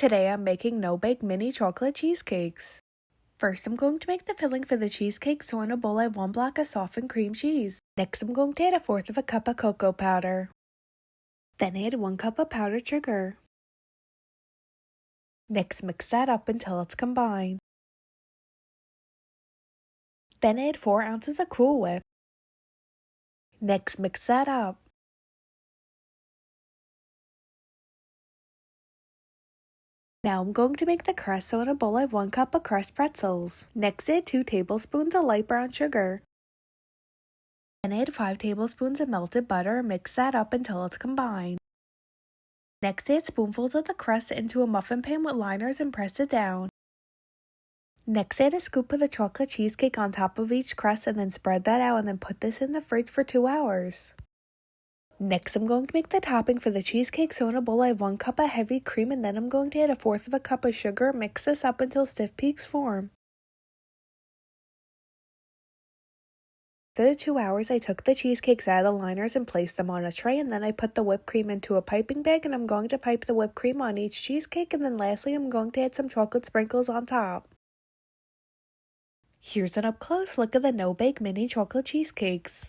Today I'm making no-bake mini chocolate cheesecakes. First I'm going to make the filling for the cheesecake, so in a bowl I have 1 block of softened cream cheese. Next I'm going to add 1/4 of a cup of cocoa powder. Then add 1 cup of powdered sugar. Next mix that up until it's combined. Then add 4 ounces of Cool Whip. Next mix that up. Now I'm going to make the crust, so in a bowl I have 1 cup of crushed pretzels. Next add 2 tablespoons of light brown sugar. Then add 5 tablespoons of melted butter and mix that up until it's combined. Next add spoonfuls of the crust into a muffin pan with liners and press it down. Next add a scoop of the chocolate cheesecake on top of each crust and then spread that out and then put this in the fridge for 2 hours. Next I'm going to make the topping for the cheesecake, so in a bowl I have 1 cup of heavy cream and then I'm going to add 1/4 of a cup of sugar and mix this up until stiff peaks form. After the 2 hours, I took the cheesecakes out of the liners and placed them on a tray, and then I put the whipped cream into a piping bag, and I'm going to pipe the whipped cream on each cheesecake, and then lastly I'm going to add some chocolate sprinkles on top. Here's an up-close look of the no-bake mini chocolate cheesecakes.